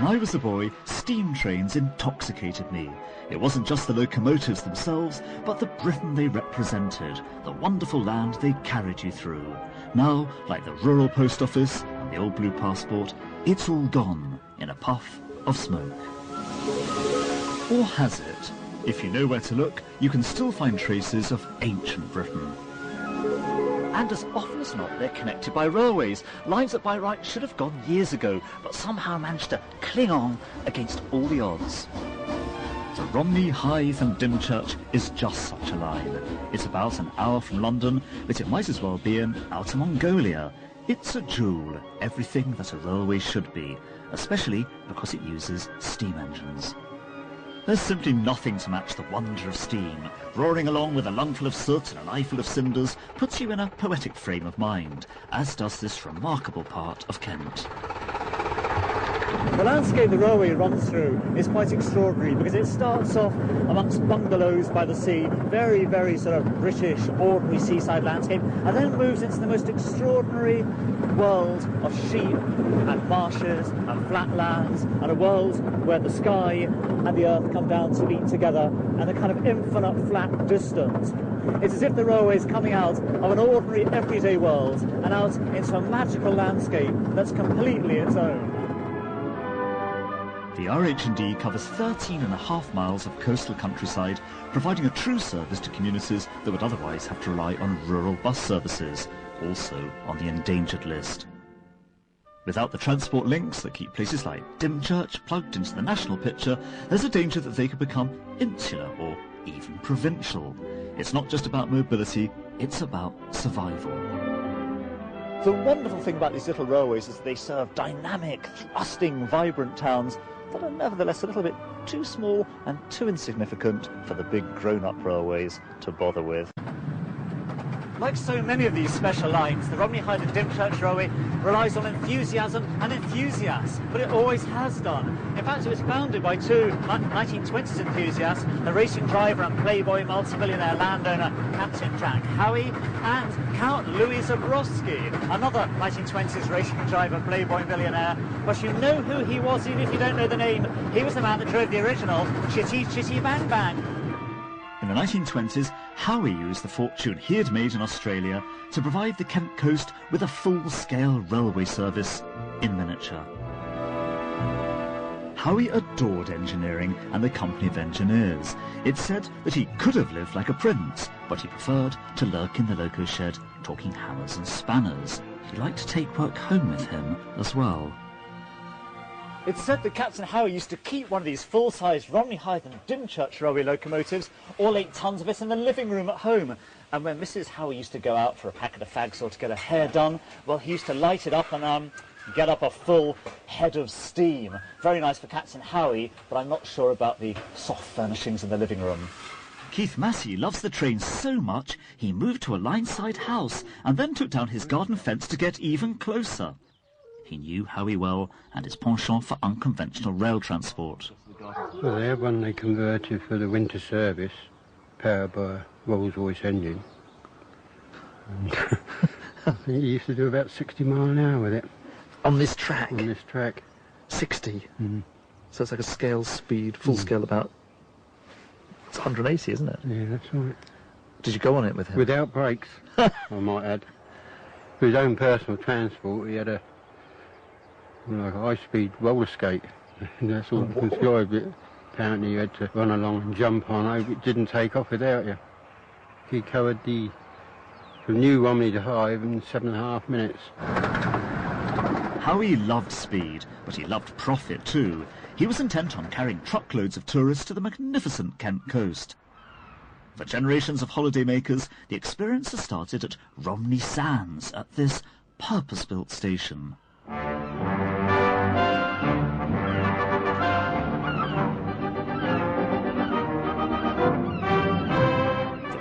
I was a boy, steam trains intoxicated me. It wasn't just the locomotives themselves, but the Britain they represented, the wonderful land they carried you through. Now, like the rural post office and the old blue passport, it's all gone in a puff of smoke. Or has it? If you know where to look, you can still find traces of ancient Britain. And as often as not, they're connected by railways, lines that by right should have gone years ago, but somehow managed to cling on against all the odds. The Romney, Hythe and Dymchurch is just such a line. It's about an hour from London, but it might as well be in Outer Mongolia. It's a jewel, everything that a railway should be, especially because it uses steam engines. There's simply nothing to match the wonder of steam. Roaring along with a lungful of soot and an eyeful of cinders puts you in a poetic frame of mind, as does this remarkable part of Kent. The landscape the railway runs through is quite extraordinary because it starts off amongst bungalows by the sea, very, very sort of British, ordinary seaside landscape, and then moves into the most extraordinary world of sheep and marshes and flatlands, and a world where the sky and the earth come down to meet together and a kind of infinite flat distance. It's as if the railway is coming out of an ordinary everyday world and out into a magical landscape that's completely its own. The RH&D covers 13.5 miles of coastal countryside, providing a true service to communities that would otherwise have to rely on rural bus services, also on the endangered list. Without the transport links that keep places like Dymchurch plugged into the national picture, there's a danger that they could become insular or even provincial. It's not just about mobility, it's about survival. The wonderful thing about these little railways is that they serve dynamic, thrusting, vibrant towns that are nevertheless a little bit too small and too insignificant for the big grown-up railways to bother with. Like so many of these special lines, the Romney, Hythe and Dymchurch Railway relies on enthusiasm and enthusiasts, but it always has done. In fact, it was founded by two 1920s enthusiasts, the racing driver and playboy multimillionaire landowner Captain Jack Howie and Count Louis Zabrowski, another 1920s racing driver, playboy millionaire. But you know who he was, even if you don't know the name. He was the man that drove the original Chitty Chitty Bang Bang. In the 1920s, Howie used the fortune he had made in Australia to provide the Kent coast with a full-scale railway service in miniature. Howie adored engineering and the company of engineers. It's said that he could have lived like a prince, but he preferred to lurk in the loco shed, talking hammers and spanners. He liked to take work home with him as well. It's said that Captain Howie used to keep one of these full-sized Romney, Hythe and Dymchurch railway locomotives, all 8 tons of it, in the living room at home. And when Mrs. Howie used to go out for a packet of fags or to get her hair done, well, he used to light it up and get up a full head of steam. Very nice for Captain Howie, but I'm not sure about the soft furnishings in the living room. Keith Massey loves the train so much, he moved to a line-side house and then took down his garden fence to get even closer. He knew Howie well and his penchant for unconventional rail transport. Well, they had one they converted for the winter service, powered by a Rolls-Royce engine. And I think he used to do about 60 miles an hour with it. On this track? On this track. 60? Mm. So it's like a scale speed, full scale about... It's 180, isn't it? Yeah, that's right. Did you go on it with him? Without brakes, I might add. For his own personal transport, he had a like a high-speed roller skate, and that's all described it. Apparently you had to run along and jump on it. It didn't take off without you. He covered from New Romney to Hythe in 7.5 minutes. Howie loved speed, but he loved profit too. He was intent on carrying truckloads of tourists to the magnificent Kent coast. For generations of holidaymakers, the experience has started at Romney Sands, at this purpose-built station.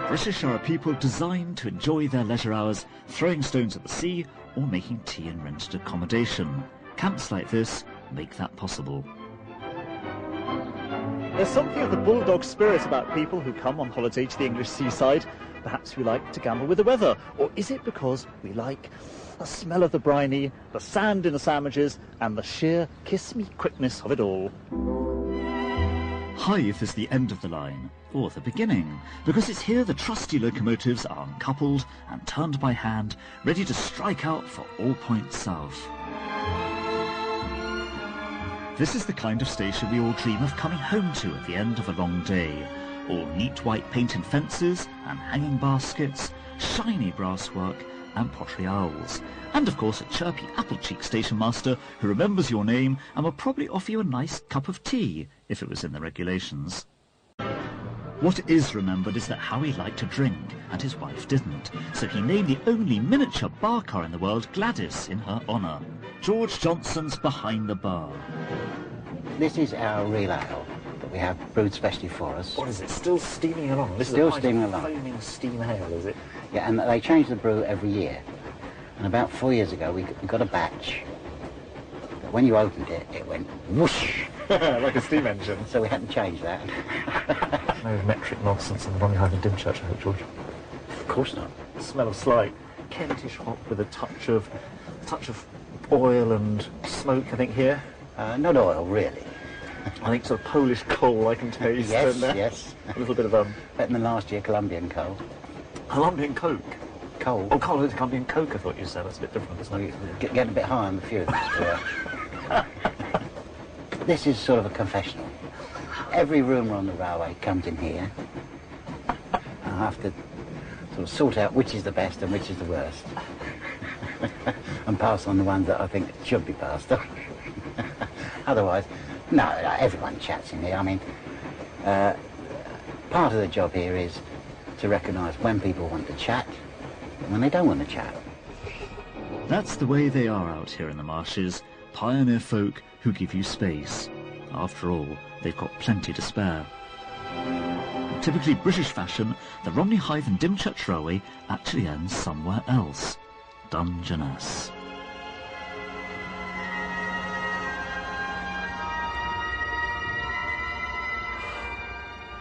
British are a people designed to enjoy their leisure hours, throwing stones at the sea or making tea in rented accommodation. Camps like this make that possible. There's something of the bulldog spirit about people who come on holiday to the English seaside. perhaps we like to gamble with the weather? Or is it because we like the smell of the briny, the sand in the sandwiches, and the sheer kiss-me quickness of it all? Hythe is the end of the line, or the beginning, because it's here the trusty locomotives are uncoupled and turned by hand, ready to strike out for all points south. This is the kind of station we all dream of coming home to at the end of a long day. All neat white painted fences and hanging baskets, shiny brasswork and pottery owls. And of course a chirpy apple-cheeked station master who remembers your name and will probably offer you a nice cup of tea if it was in the regulations. What is remembered is that Howie liked to drink and his wife didn't, so he named the only miniature bar car in the world Gladys in her honour. George Johnson's Behind the Bar. This is our real ale that we have brewed specially for us. What is it, still steaming along? This Still is a steaming pint of along. foaming steam ale, is it? Yeah, and they change the brew every year. And about 4 years ago, we got a batch that when you opened it, it went whoosh. Like a steam engine. So we had to change that. No metric nonsense in the Romney, Hythe and Dymchurch, I hope, George. Of course not. The smell of slight Kentish hop with a touch of oil and smoke, I think, here. Not oil, really. I think sort of Polish coal I can taste. Yes, and, yes. A little bit of Better than last year, Colombian coal. Colombian Coke. Coal. Oh, Colombian Coke, I thought you said. That's a bit different, isn't it? We're getting a bit high on the fumes. This is sort of a confessional. Every rumour on the railway comes in here. I have to sort of sort out which is the best and which is the worst. And pass on the ones that I think should be passed on. Otherwise, no, everyone chats in here. I mean, part of the job here is to recognise when people want to chat and when they don't want to chat. That's the way they are out here in the marshes, pioneer folk who give you space. After all, they've got plenty to spare. In typically British fashion, the Romney, Hythe and Dymchurch Railway actually ends somewhere else. Dungeness.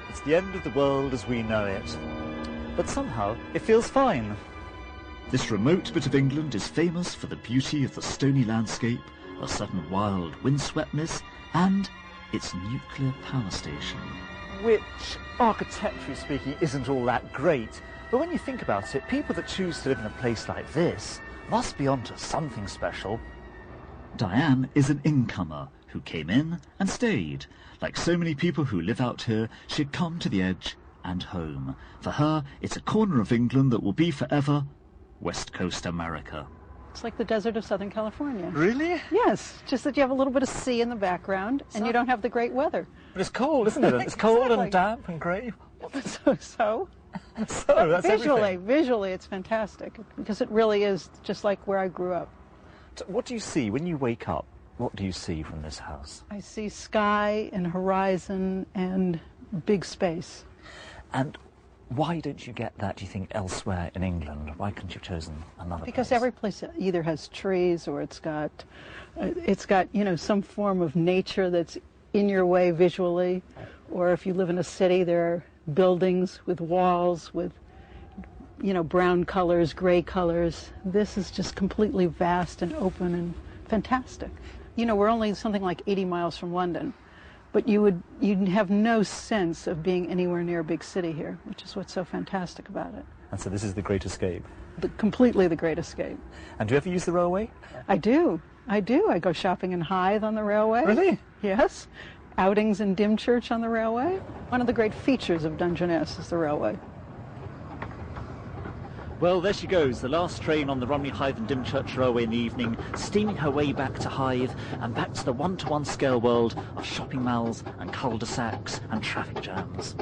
It's the end of the world as we know it. But somehow, it feels fine. This remote bit of England is famous for the beauty of the stony landscape, a sudden wild windswept-ness, and its nuclear power station. Which, architecturally speaking, isn't all that great. But when you think about it, people that choose to live in a place like this must be onto something special. Diane is an incomer who came in and stayed. Like so many people who live out here, she'd come to the edge and home. For her, it's a corner of England that will be forever West Coast America. It's like the desert of Southern California. Really? Yes, just that you have a little bit of sea in the background and you don't have the great weather. But it's cold, isn't it? It's cold Exactly. and damp and grey. So That's everything. visually it's fantastic because it really is just like where I grew up. So what do you see when you wake up? What do you see from this house? I see sky and horizon and big space. And why don't you get that, do you think, elsewhere in England? Why couldn't you have chosen another Because place? every place either has trees or it's got some form of nature that's in your way visually, or if you live in a city, there are buildings with walls with brown colors, gray colors. This is just completely vast and open and fantastic. We're only something like 80 miles from London, but you'd have no sense of being anywhere near a big city here, which is what's so fantastic about it. And so this is the great escape. Completely the great escape. And do you ever use the railway? I do. I go shopping in Hythe on the railway. Really? Yes. Outings in Dymchurch on the railway. One of the great features of Dungeness is the railway. Well, there she goes, the last train on the Romney, Hythe and Dymchurch Railway in the evening, steaming her way back to Hythe and back to the one-to-one scale world of shopping malls and cul-de-sacs and traffic jams.